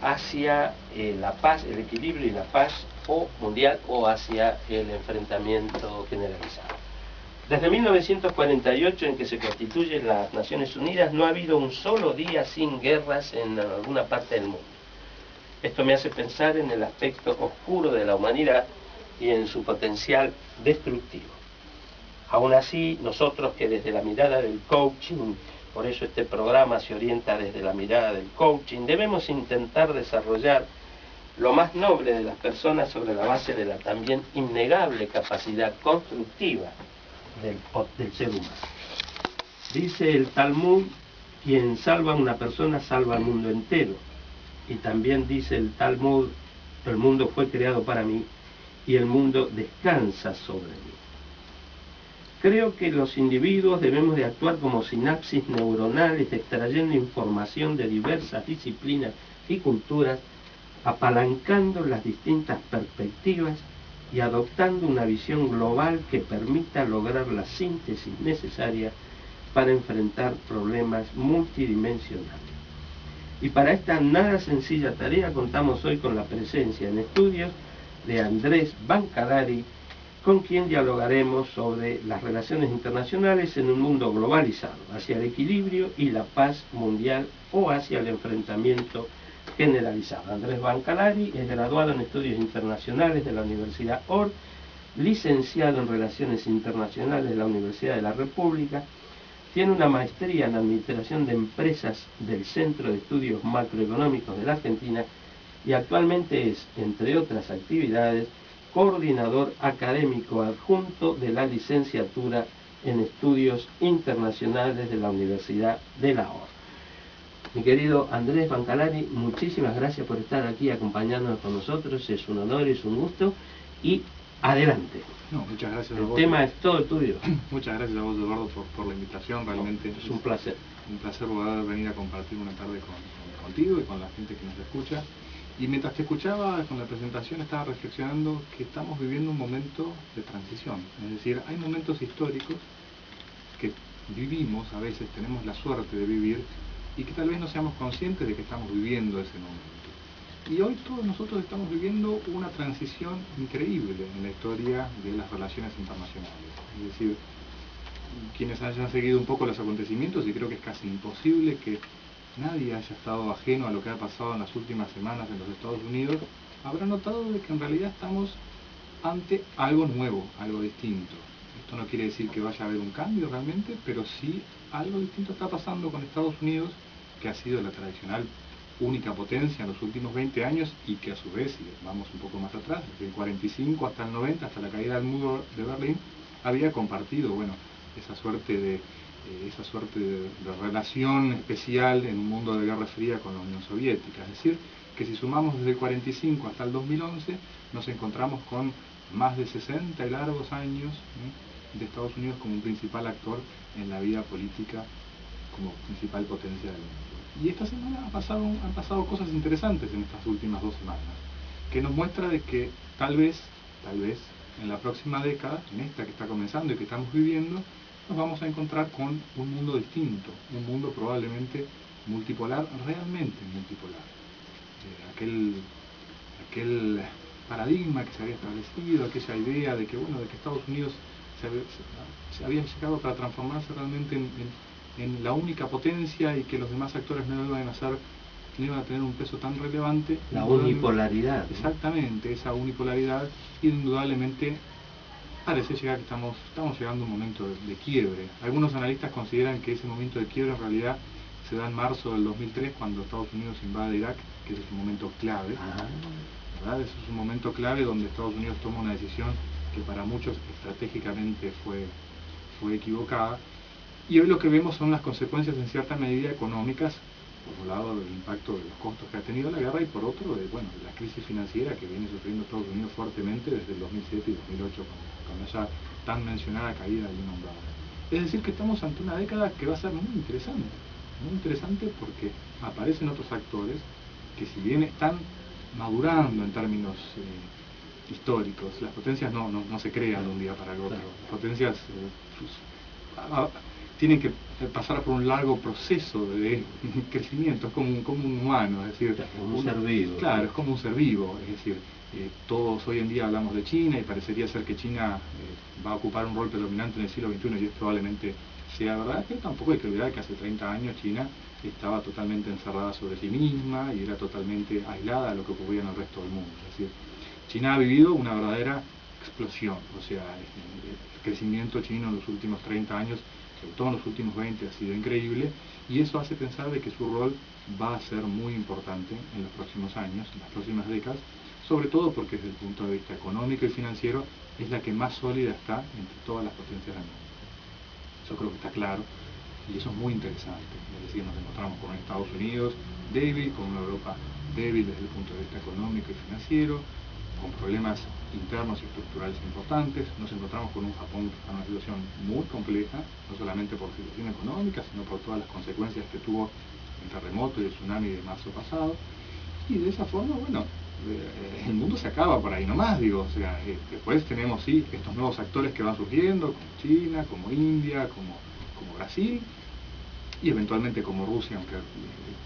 hacia la paz, el equilibrio y la paz o mundial o hacia el enfrentamiento generalizado. Desde 1948, en que se constituyen las Naciones Unidas, no ha habido un solo día sin guerras en alguna parte del mundo. Esto me hace pensar en el aspecto oscuro de la humanidad y en su potencial destructivo. Aún así, nosotros que desde la mirada del coaching, por eso este programa se orienta desde la mirada del coaching, debemos intentar desarrollar lo más noble de las personas sobre la base de la también innegable capacidad constructiva del ser humano. Dice el Talmud, quien salva a una persona salva al mundo entero. Y también dice el Talmud, el mundo fue creado para mí y el mundo descansa sobre mí. Creo que los individuos debemos de actuar como sinapsis neuronales, extrayendo información de diversas disciplinas y culturas, apalancando las distintas perspectivas y adoptando una visión global que permita lograr la síntesis necesaria para enfrentar problemas multidimensionales. Y para esta nada sencilla tarea contamos hoy con la presencia en estudios de Andrés Bancalari, con quien dialogaremos sobre las relaciones internacionales en un mundo globalizado, hacia el equilibrio y la paz mundial o hacia el enfrentamiento generalizado. Andrés Bancalari es graduado en Estudios Internacionales de la Universidad OR, licenciado en Relaciones Internacionales de la Universidad de la República, tiene una maestría en Administración de Empresas del Centro de Estudios Macroeconómicos de la Argentina y actualmente es, entre otras actividades, coordinador académico adjunto de la licenciatura en Estudios Internacionales de la Universidad de la OR. Mi querido Andrés Bancalari, muchísimas gracias por estar aquí acompañándonos con nosotros, es un honor, es un gusto y adelante. No, muchas gracias a vos. El tema es todo tuyo. Muchas gracias a vos, Eduardo, por la invitación, realmente es un placer. Un placer poder venir a compartir una tarde contigo y con la gente que nos escucha. Y mientras te escuchaba con la presentación estaba reflexionando que estamos viviendo un momento de transición. Es decir, hay momentos históricos que vivimos, a veces tenemos la suerte de vivir, y que tal vez no seamos conscientes de que estamos viviendo ese momento. Y hoy todos nosotros estamos viviendo una transición increíble en la historia de las relaciones internacionales. Es decir, quienes hayan seguido un poco los acontecimientos, y creo que es casi imposible que nadie haya estado ajeno a lo que ha pasado en las últimas semanas en los Estados Unidos, habrá notado de que en realidad estamos ante algo nuevo, algo distinto. Esto no quiere decir que vaya a haber un cambio realmente, pero sí algo distinto está pasando con Estados Unidos, que ha sido la tradicional única potencia en los últimos 20 años y que a su vez, si vamos un poco más atrás, desde el 45 hasta el 90, hasta la caída del muro de Berlín, había compartido, bueno, esa suerte de relación especial en un mundo de guerra fría con la Unión Soviética. Es decir, que si sumamos desde el 45 hasta el 2011, nos encontramos con más de 60 y largos años de Estados Unidos como un principal actor en la vida política, como principal potencia del mundo. Y esta semana han pasado cosas interesantes en estas últimas 2 semanas, que nos muestra de que tal vez, en la próxima década, en esta que está comenzando y que estamos viviendo, nos vamos a encontrar con un mundo distinto, un mundo probablemente multipolar, realmente multipolar. Aquel paradigma que se había establecido, aquella idea de que, bueno, de que Estados Unidos se había llegado para transformarse realmente en la única potencia y que los demás actores no iban a tener un peso tan relevante. La unipolaridad. Exactamente, esa unipolaridad, indudablemente parece llegar que estamos llegando a un momento de quiebre. Algunos analistas consideran que ese momento de quiebre en realidad se da en marzo del 2003, cuando Estados Unidos invade Irak, que ese es un momento clave. ¿Verdad? Ese es un momento clave donde Estados Unidos toma una decisión que para muchos estratégicamente fue equivocada. Y hoy lo que vemos son las consecuencias en cierta medida económicas, por un lado del impacto de los costos que ha tenido la guerra y por otro de la crisis financiera que viene sufriendo Estados Unidos fuertemente desde el 2007 y 2008 con esa tan mencionada caída de Lehman Brothers. Es decir, que estamos ante una década que va a ser muy interesante porque aparecen otros actores que, si bien están madurando en términos históricos, las potencias no se crean de un día para el otro. Las potencias tienen que pasar por un largo proceso de crecimiento, es como un humano, es decir, como un ser vivo. Claro, es como un ser vivo, es decir, todos hoy en día hablamos de China y parecería ser que China va a ocupar un rol predominante en el siglo XXI y es probablemente sea verdad, pero tampoco hay que olvidar que hace 30 años China estaba totalmente encerrada sobre sí misma y era totalmente aislada de lo que ocurría en el resto del mundo. Es decir, China ha vivido una verdadera explosión, o sea, el crecimiento chino en los últimos 30 años, sobre todo en los últimos 20, ha sido increíble, y eso hace pensar de que su rol va a ser muy importante en los próximos años, en las próximas décadas, sobre todo porque desde el punto de vista económico y financiero es la que más sólida está entre todas las potencias del mundo. Yo creo que está claro, y eso es muy interesante. Es decir, nos encontramos con Estados Unidos débil, con una Europa débil desde el punto de vista económico y financiero, con problemas internos y estructurales importantes. Nos encontramos con un Japón que está en una situación muy compleja, no solamente por situación económica, sino por todas las consecuencias que tuvo el terremoto y el tsunami de marzo pasado. Y de esa forma, bueno, el mundo se acaba por ahí nomás, digo, o sea, después tenemos, sí, estos nuevos actores que van surgiendo, como China, como India, como Brasil, y eventualmente como Rusia, aunque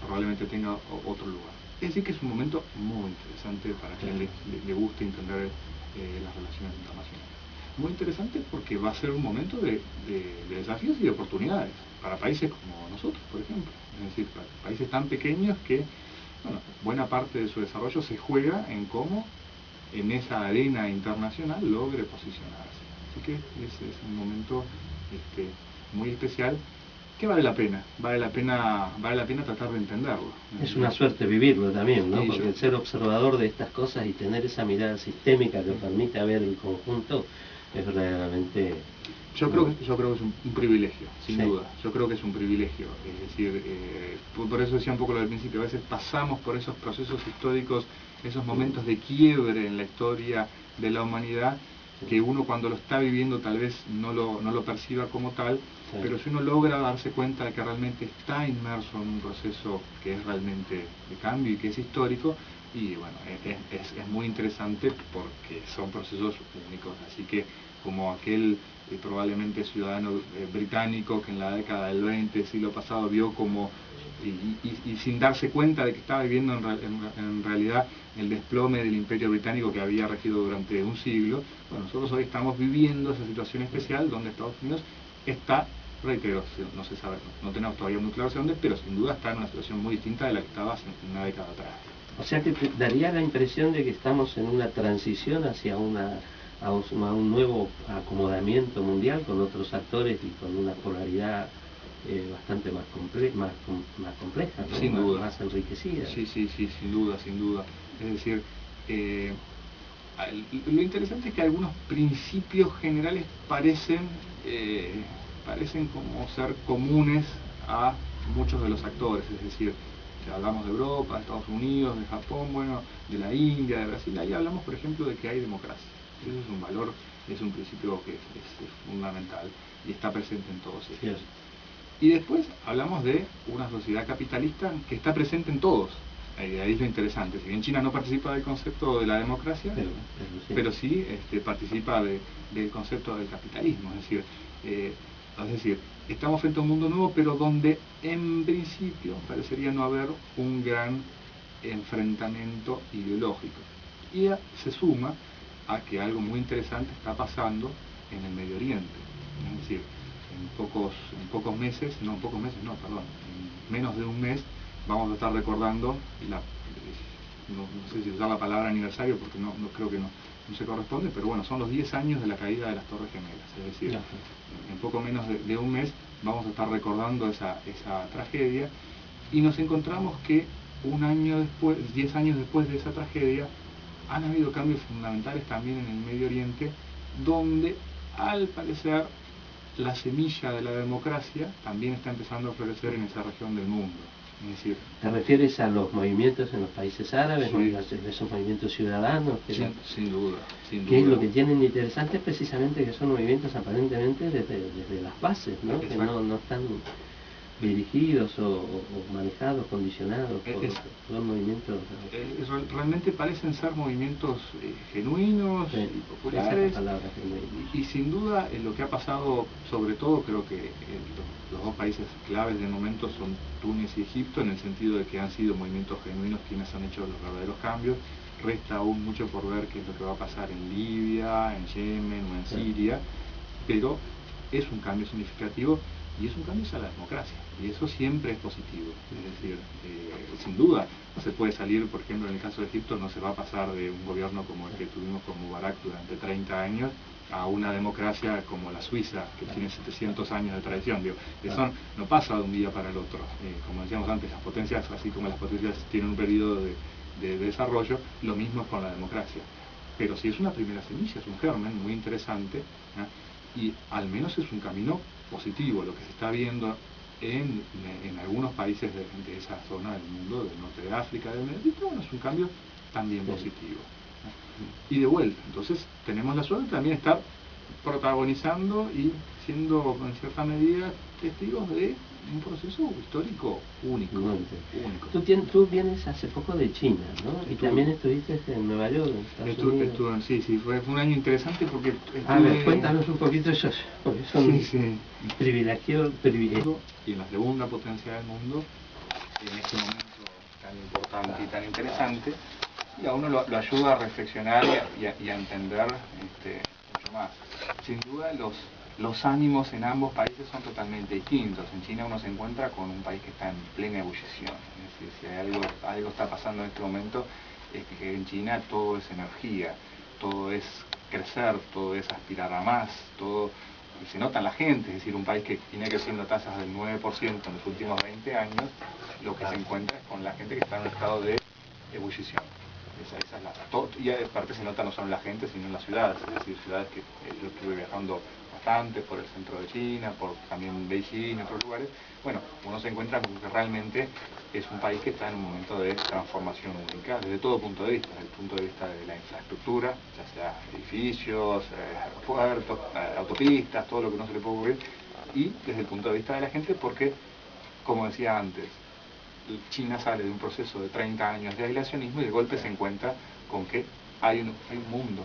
probablemente tenga otro lugar. Es decir, que es un momento muy interesante para quien le guste entender las relaciones internacionales. Muy interesante porque va a ser un momento de desafíos y de oportunidades para países como nosotros, por ejemplo. Es decir, para países tan pequeños que, bueno, buena parte de su desarrollo se juega en cómo en esa arena internacional logre posicionarse. Así que es un momento muy especial que vale la pena tratar de entenderlo. Es una suerte vivirlo también, ¿no? Sí, porque el ser observador de estas cosas y tener esa mirada sistémica que permite ver el conjunto es verdaderamente... Yo creo que es un privilegio, sin sí. duda. Yo creo que es un privilegio. Es decir, por eso decía un poco lo del principio, a veces pasamos por esos procesos históricos, esos momentos de quiebre en la historia de la humanidad, que uno cuando lo está viviendo tal vez no lo perciba como tal, sí. Pero si uno logra darse cuenta de que realmente está inmerso en un proceso que es realmente de cambio y que es histórico, y bueno, es muy interesante porque son procesos únicos. Así que como aquel probablemente ciudadano británico que en la década del 20, siglo pasado, vio como y sin darse cuenta de que estaba viviendo en realidad el desplome del Imperio Británico que había regido durante un siglo. Bueno, nosotros hoy estamos viviendo esa situación especial donde Estados Unidos está, reitero, no se sabe, no tenemos todavía muy claro hacia dónde, pero sin duda está en una situación muy distinta de la que estaba hace una década atrás. O sea que daría la impresión de que estamos en una transición hacia a un nuevo acomodamiento mundial con otros actores y con una polaridad bastante más compleja, ¿no? Sin duda. Más enriquecida. Sí, sin duda. Es decir, lo interesante es que algunos principios generales parecen como ser comunes a muchos de los actores, es decir, que hablamos de Europa, de Estados Unidos, de Japón, bueno, de la India, de Brasil. Ahí hablamos, por ejemplo, de que hay democracia. Eso es un valor, es un principio que es fundamental y está presente en todos ellos. Sí. Y después hablamos de una sociedad capitalista que está presente en todos. Ahí es lo interesante. Si bien China no participa del concepto de la democracia, pero sí participa del concepto del capitalismo. Es decir, estamos frente a un mundo nuevo, pero donde en principio parecería no haber un gran enfrentamiento ideológico. Y se suma a que algo muy interesante está pasando en el Medio Oriente. Es decir, en menos de un mes vamos a estar recordando, no sé si usar la palabra aniversario porque no creo que no se corresponde, pero bueno, son los 10 años de la caída de las Torres Gemelas. Es decir, en poco menos de un mes vamos a estar recordando esa tragedia, y nos encontramos que 10 años después de esa tragedia, han habido cambios fundamentales también en el Medio Oriente, donde al parecer la semilla de la democracia también está empezando a florecer en esa región del mundo. Es decir, ¿te refieres a los movimientos en los países árabes, sí. Esos movimientos ciudadanos? Sin duda. Que es lo que tienen interesante precisamente que son movimientos aparentemente desde las bases, ¿no? Que no están dirigidos o manejados, condicionados por movimientos. Realmente parecen ser movimientos genuinos Sí, y populares. palabra, Y sin duda lo que ha pasado, sobre todo creo que los dos países claves del momento son Túnez y Egipto, en el sentido de que han sido movimientos genuinos quienes han hecho los verdaderos cambios. Resta aún mucho por ver qué es lo que va a pasar en Libia, en Yemen o en Siria, pero es un cambio significativo y es un cambio hacia la democracia, y eso siempre es positivo. Es decir, sin duda no se puede salir, por ejemplo en el caso de Egipto no se va a pasar de un gobierno como el que tuvimos con Mubarak durante 30 años a una democracia como la Suiza, que tiene 700 años de tradición. Digo, eso no pasa de un día para el otro. Como decíamos antes, las potencias, así como las potencias tienen un periodo de desarrollo, lo mismo es con la democracia. Pero sí es una primera semilla, es un germen muy interesante, y al menos es un camino positivo. Lo que se está viendo en algunos países de esa zona del mundo, del norte de África, del Medio Oriente, bueno, es un cambio también positivo. Y de vuelta, entonces tenemos la suerte de también estar protagonizando y siendo en cierta medida testigos de un proceso histórico único. Tú vienes hace poco de China, ¿no? Y también estuviste en Nueva York, en Estados Unidos. Sí, fue un año interesante porque A ver, cuéntanos un poquito eso, porque son privilegios. Y en la segunda potencia del mundo, en este momento tan importante y tan interesante, y a uno lo ayuda a reflexionar y a entender mucho más. Sin duda los ánimos en ambos países son totalmente distintos. En China uno se encuentra con un país que está en plena ebullición. Es decir, si hay algo está pasando en este momento, es que en China todo es energía, todo es crecer, todo es aspirar a más, todo, y se nota en la gente. Es decir, un país que tiene creciendo tasas del 9% en los últimos 20 años, lo que se encuentra es con la gente que está en un estado de ebullición. Esa es y aparte se nota no solo en la gente, sino en las ciudades. Es decir, ciudades que yo estuve viajando bastante por el centro de China, por también Beijing y otros lugares. Bueno, uno se encuentra con que realmente es un país que está en un momento de transformación única desde todo punto de vista, desde el punto de vista de la infraestructura, ya sea edificios, aeropuertos, autopistas, todo lo que no se le puede ocurrir, y desde el punto de vista de la gente, porque, como decía antes, China sale de un proceso de 30 años de aislacionismo y de golpe se encuentra con que hay un mundo,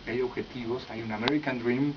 hay objetivos, hay un American Dream